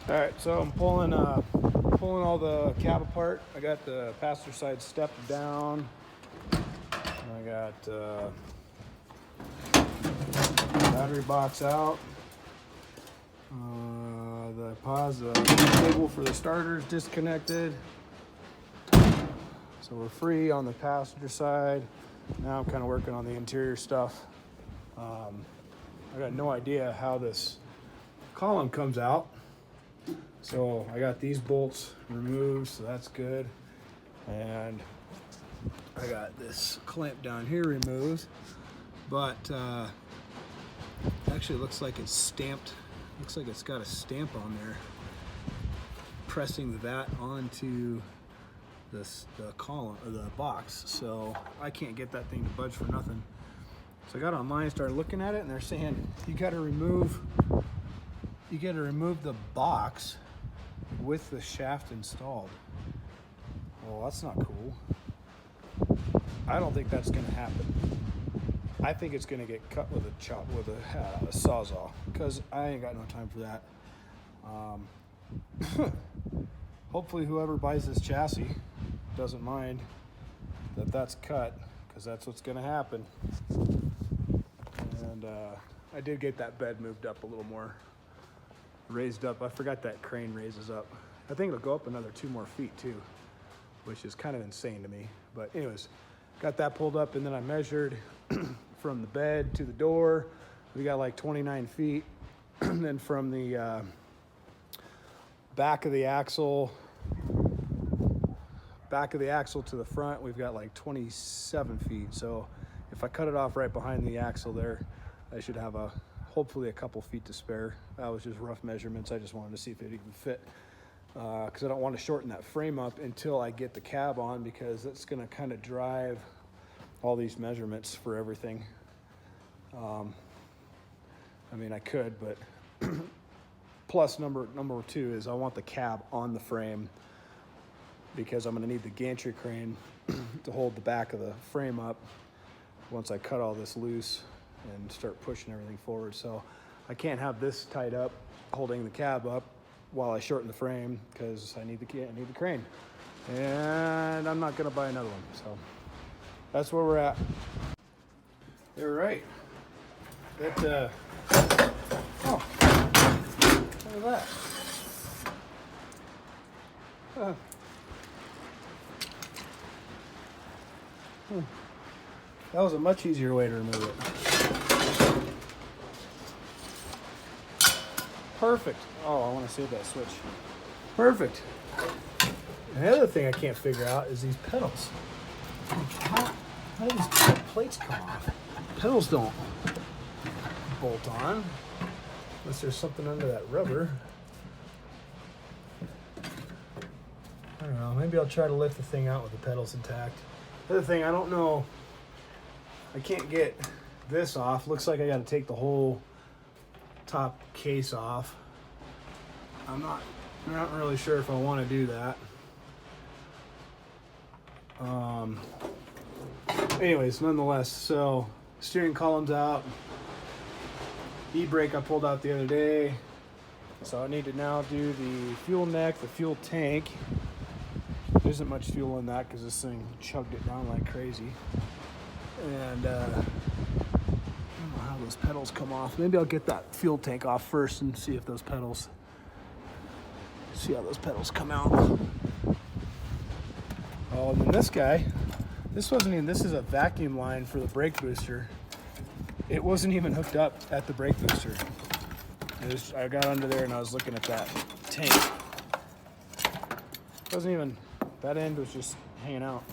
All right, so I'm pulling all the cab apart. I got the passenger side step down. I got battery box out. The cable for the starters disconnected. So we're free on the passenger side. Now I'm kind of working on the interior stuff. I got no idea how this column comes out. So I got these bolts removed, so that's good. And I got this clamp down here removed, but actually it looks like it's stamped. Looks like it's got a stamp on there, pressing that onto the column or the box. So I can't get that thing to budge for nothing. So I got online, started looking at it, and they're saying you got to remove the box with the shaft installed. Well, that's not cool. I don't think that's going to happen. I think it's going to get cut with a sawzall, because I ain't got no time for that. Hopefully whoever buys this chassis doesn't mind that that's cut, because that's what's going to happen. And I did get that bed moved up a little more, raised up. I forgot that crane raises up. I think it'll go up another 2 more feet too, which is kind of insane to me. But anyways, got that pulled up, and then I measured from the bed to the door. We got like 29 feet. And then from the back of the axle to the front, we've got like 27 feet. So if I cut it off right behind the axle there, I should have hopefully a couple feet to spare. That was just rough measurements. I just wanted to see if it even fit, because I don't want to shorten that frame up until I get the cab on, because that's going to kind of drive all these measurements for everything. I mean, I could, but plus number 2 is I want the cab on the frame, because I'm going to need the gantry crane to hold the back of the frame up once I cut all this loose and start pushing everything forward. So I can't have this tied up holding the cab up while I shorten the frame, because I need the crane, and I'm not going to buy another one. So that's where we're at. You're right. That oh, look at that. That was a much easier way to remove it. Perfect. Oh, I want to save that switch. Perfect. And the other thing I can't figure out is these pedals. How do these plates come off? Pedals don't bolt on unless there's something under that rubber. I don't know. Maybe I'll try to lift the thing out with the pedals intact. The other thing, I don't know. I can't get this off. Looks like I got to take the whole top case off. I'm not really sure if I want to do that. Anyways, nonetheless, so steering column's out. E-brake I pulled out the other day. So I need to now do the fuel neck, the fuel tank. There isn't much fuel in that because this thing chugged it down like crazy. And I don't know how those pedals come off. Maybe I'll get that fuel tank off first and see how those pedals come out. Oh, and then this guy, this is a vacuum line for the brake booster. It wasn't even hooked up at the brake booster. I got under there and I was looking at that tank. That end was just hanging out.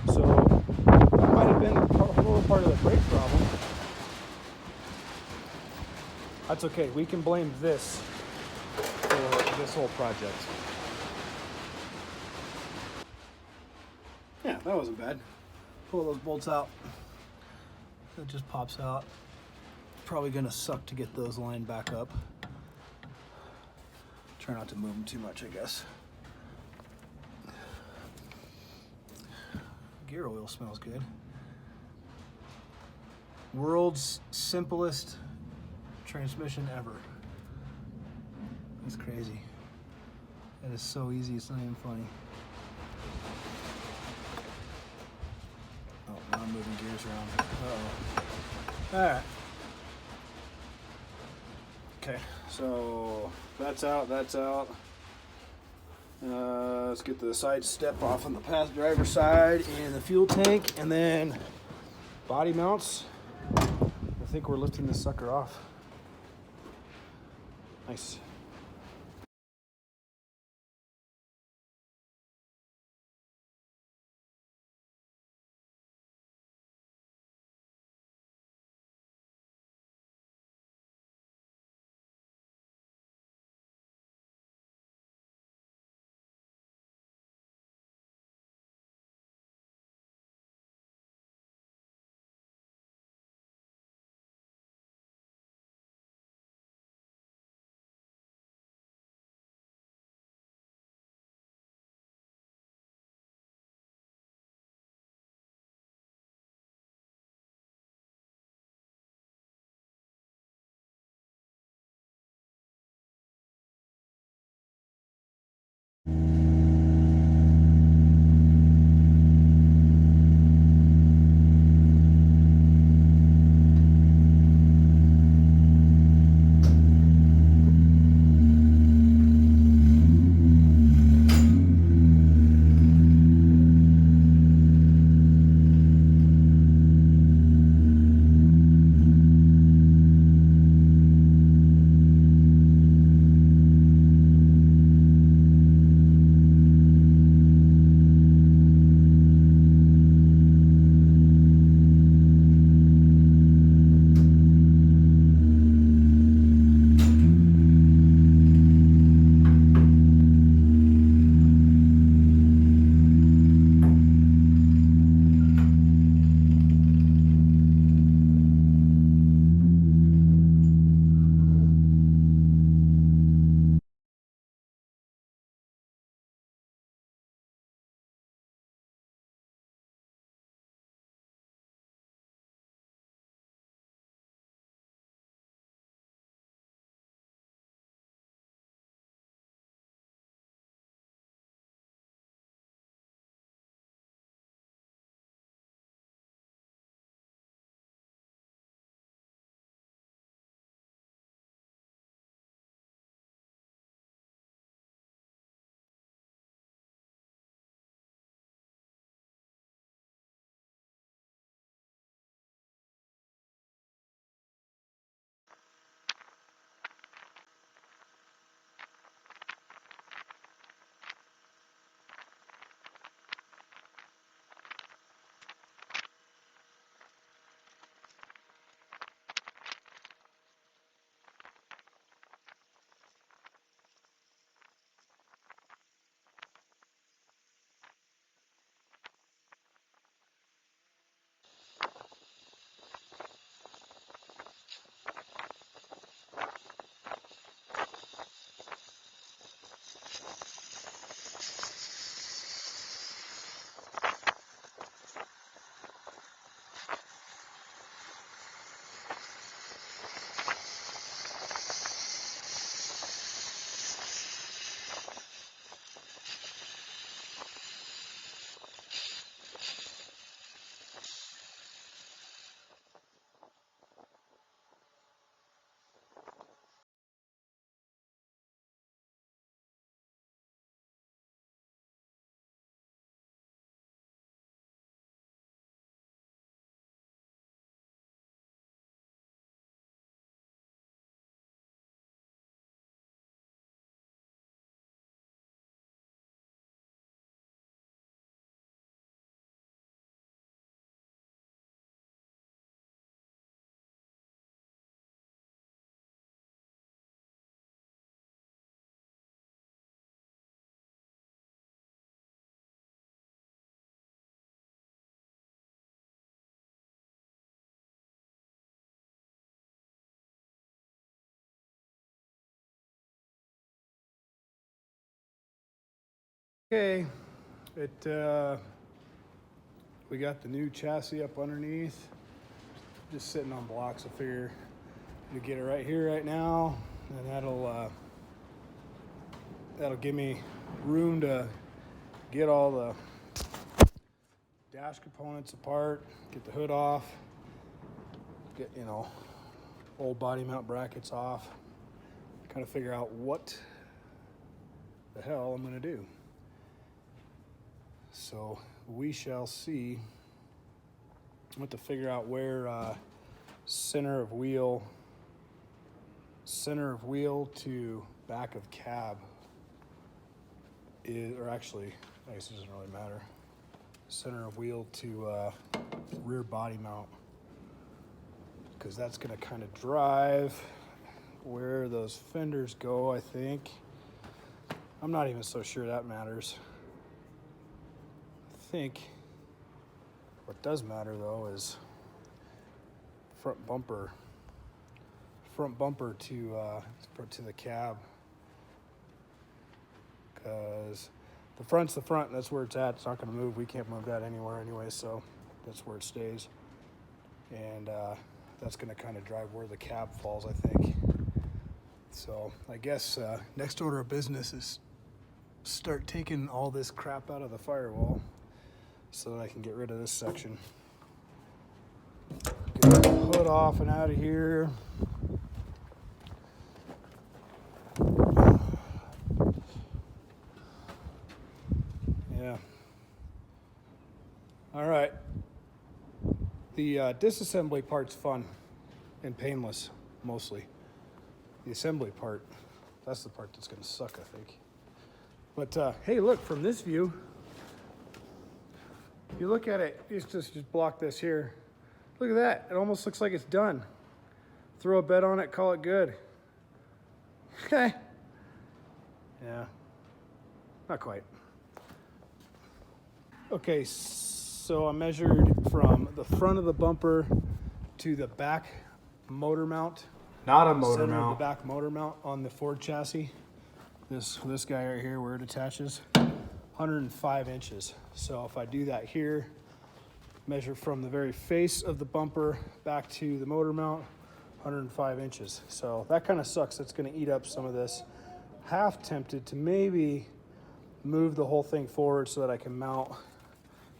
So that might have been a little part of the brake problem. That's okay. We can blame this for this whole project. Yeah, that wasn't bad. Pull those bolts out. It just pops out. Probably gonna suck to get those lined back up. Try not to move them too much, I guess. Gear oil smells good. World's simplest transmission ever. That's crazy. That is so easy, it's not even funny. Oh, now I'm moving gears around. Uh-oh. All right. Okay, so that's out, that's out. Let's get the side step off on the driver's side and the fuel tank, and then body mounts. I think we're lifting this sucker off. Nice. Okay, we got the new chassis up underneath, just sitting on blocks. I figure we get it right here right now, and that'll That'll give me room to get all the dash components apart, get the hood off, get, you know, old body mount brackets off, kind of figure out what the hell I'm going to do. So we shall see. I want to figure out where center of wheel to back of cab is, or actually, I guess it doesn't really matter. Center of wheel to rear body mount, because that's going to kind of drive where those fenders go, I think. I'm not even so sure that matters. I think what does matter though is front bumper to the cab, because the front's the front, that's where it's at. It's not going to move. We can't move that anywhere anyway, so that's where it stays. And that's going to kind of drive where the cab falls, I think. So I guess next order of business is start taking all this crap out of the firewall so that I can get rid of this section. Get the hood off and out of here. Yeah. All right. The disassembly part's fun and painless, mostly. The assembly part, that's the part that's going to suck, I think. But hey, look, from this view, if you look at it, just block this here. Look at that. It almost looks like it's done. Throw a bed on it, call it good. Okay. Yeah. Not quite. Okay, so I measured from the front of the bumper to the back motor mount. Not a motor Center mount. of the back motor mount on the Ford chassis. This guy right here, where it attaches, 105 inches. So if I do that here, measure from the very face of the bumper back to the motor mount, 105 inches. So that kind of sucks. That's going to eat up some of this. Half tempted to maybe move the whole thing forward so that I can mount.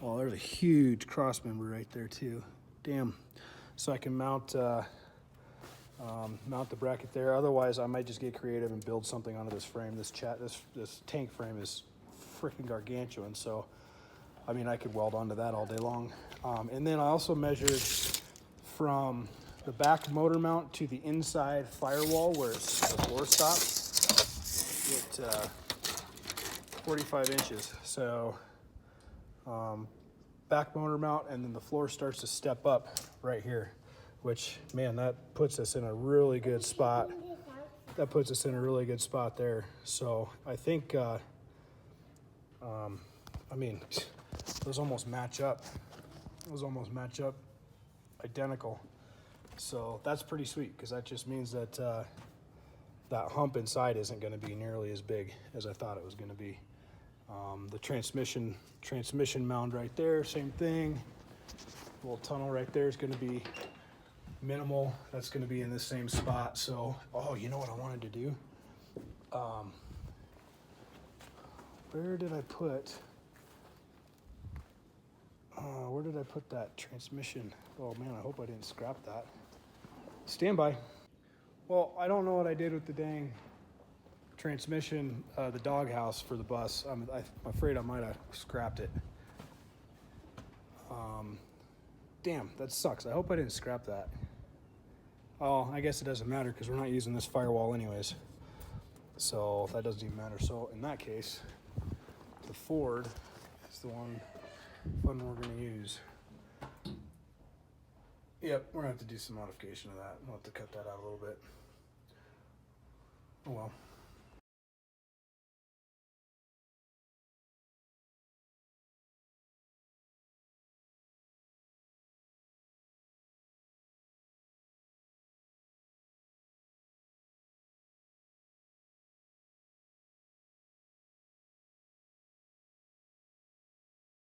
Oh, there's a huge cross member right there too. Damn. So I can mount mount the bracket there. Otherwise, I might just get creative and build something onto this frame. This tank frame is freaking gargantuan. So, I mean, I could weld onto that all day long. And then I also measured from the back motor mount to the inside firewall where the floor stops at 45 inches. So back motor mount, and then the floor starts to step up right here, which, man, that puts us in a really good spot. That puts us in a really good spot there. So I think, I mean, those almost match up. Those almost match up identical. So that's pretty sweet, because that just means that that hump inside isn't going to be nearly as big as I thought it was going to be. The transmission mound right there, same thing. Little tunnel right there is going to be minimal. That's going to be in the same spot. So, oh, you know what I wanted to do? Where did I put that transmission? Oh man, I hope I didn't scrap that. Stand by. Well, I don't know what I did with the dang transmission, the doghouse for the bus. I'm afraid I might have scrapped it. Damn, that sucks. I hope I didn't scrap that. Oh, I guess it doesn't matter because we're not using this firewall anyways. So that doesn't even matter. So in that case, the Ford is the one we're going to use. Yep, we're going to have to do some modification of that. We'll have to cut that out a little bit. Oh well.